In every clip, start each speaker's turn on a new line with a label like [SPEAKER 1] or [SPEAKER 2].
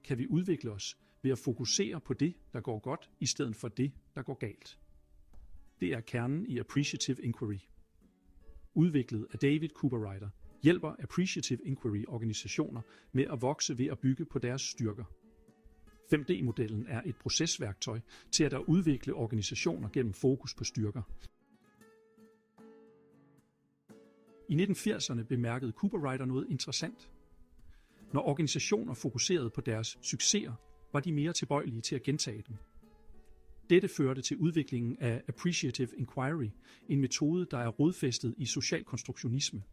[SPEAKER 1] kan vi udvikle os ved at fokusere på det, der går godt, i stedet for det, der går galt. Det er kernen i Appreciative Inquiry. Udviklet af David Cooperrider, hjælper Appreciative Inquiry organisationer med at vokse ved at bygge på deres styrker. 5D-modellen er et procesværktøj til at udvikle organisationer gennem fokus på styrker. I 1980'erne bemærkede Cooperrider noget interessant. Når organisationer fokuserede på deres succeser, var de mere tilbøjelige til at gentage dem. Dette førte til udviklingen af Appreciative Inquiry, en metode, der er rodfæstet i social konstruktionisme.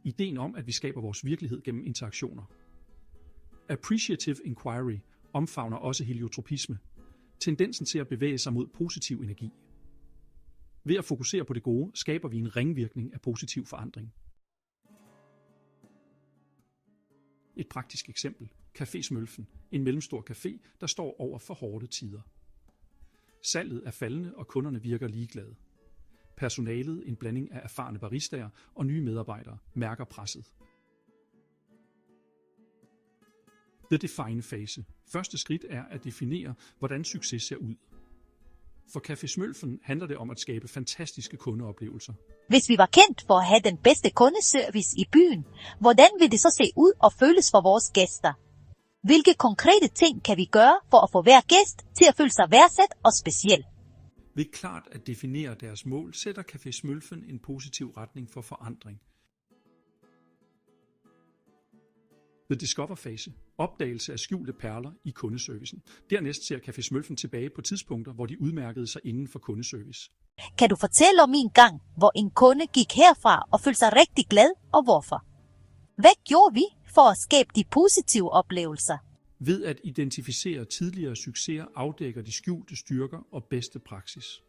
[SPEAKER 1] Ideen om, at vi skaber vores virkelighed gennem interaktioner. Appreciative Inquiry omfavner også heliotropisme, tendensen til at bevæge sig mod positiv energi. Ved at fokusere på det gode, skaber vi en ringvirkning af positiv forandring. Et praktisk eksempel. Café Smølfen, en mellemstor café, der står over for hårde tider. Salget er faldende, og kunderne virker ligeglade. Personalet, en blanding af erfarne baristaer og nye medarbejdere, mærker presset. The Define fase. Første skridt er at definere, hvordan succes ser ud. For Café Smølfen handler det om at skabe fantastiske kundeoplevelser.
[SPEAKER 2] Hvis vi var kendt for at have den bedste kundeservice i byen, hvordan vil det så se ud og føles for vores gæster? Hvilke konkrete ting kan vi gøre for at få hver gæst til at føle sig værdsat og speciel?
[SPEAKER 1] Ved klart at definere deres mål, sætter Café Smølfen en positiv retning for forandring. The Discover-fase. Opdagelse af skjulte perler i kundeservicen. Dernæst ser Café Smølfen tilbage på tidspunkter, hvor de udmærkede sig inden for kundeservice.
[SPEAKER 2] Kan du fortælle om en gang, hvor en kunde gik herfra og følte sig rigtig glad, og hvorfor? Hvad gjorde vi for at skabe de positive oplevelser?
[SPEAKER 1] Ved at identificere tidligere succeser afdækker de skjulte styrker og bedste praksis.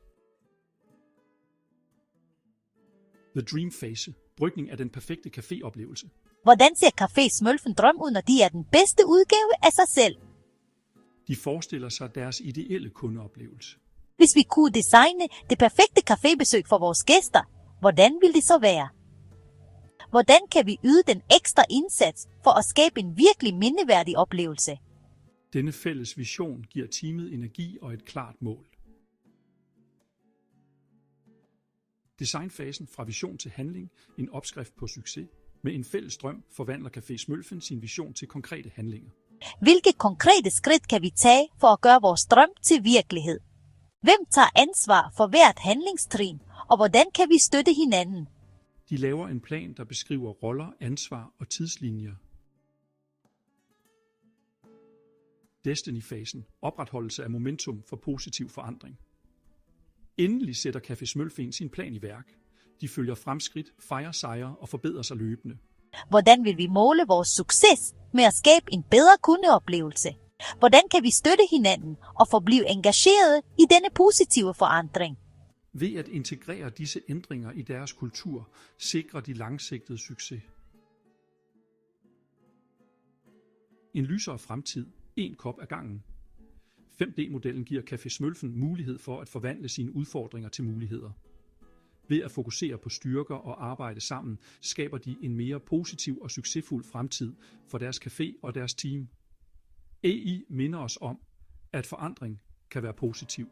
[SPEAKER 1] The Dream Phase. Brygning af den perfekte caféoplevelse.
[SPEAKER 2] Hvordan ser Café Smølfen drøm ud, når de er den bedste udgave af sig selv?
[SPEAKER 1] De forestiller sig deres ideelle kundeoplevelse.
[SPEAKER 2] Hvis vi kunne designe det perfekte cafébesøg for vores gæster, hvordan ville det så være? Hvordan kan vi yde den ekstra indsats for at skabe en virkelig mindeværdig oplevelse?
[SPEAKER 1] Denne fælles vision giver teamet energi og et klart mål. Designfasen fra vision til handling, en opskrift på succes. Med en fælles drøm forvandler Café Smølfen sin vision til konkrete handlinger.
[SPEAKER 2] Hvilke konkrete skridt kan vi tage for at gøre vores drøm til virkelighed? Hvem tager ansvar for hvert handlingstrin, og hvordan kan vi støtte hinanden?
[SPEAKER 1] De laver en plan, der beskriver roller, ansvar og tidslinjer. Destiny-fasen. Opretholdelse af momentum for positiv forandring. Endelig sætter Café Smølfen sin plan i værk. De følger fremskridt, fejrer sejre og forbedrer sig løbende.
[SPEAKER 2] Hvordan vil vi måle vores succes med at skabe en bedre kundeoplevelse? Hvordan kan vi støtte hinanden og forblive engageret i denne positive forandring?
[SPEAKER 1] Ved at integrere disse ændringer i deres kultur, sikrer de langsigtede succes. En lysere fremtid, en kop ad gangen. 5D-modellen giver Café Smølfen mulighed for at forvandle sine udfordringer til muligheder. Ved at fokusere på styrker og arbejde sammen, skaber de en mere positiv og succesfuld fremtid for deres café og deres team. AI minder os om, at forandring kan være positiv,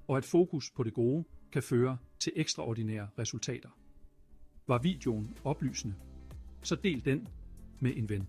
[SPEAKER 1] og at fokus på det gode kan føre til ekstraordinære resultater. Var videoen oplysende? Så del den med en ven.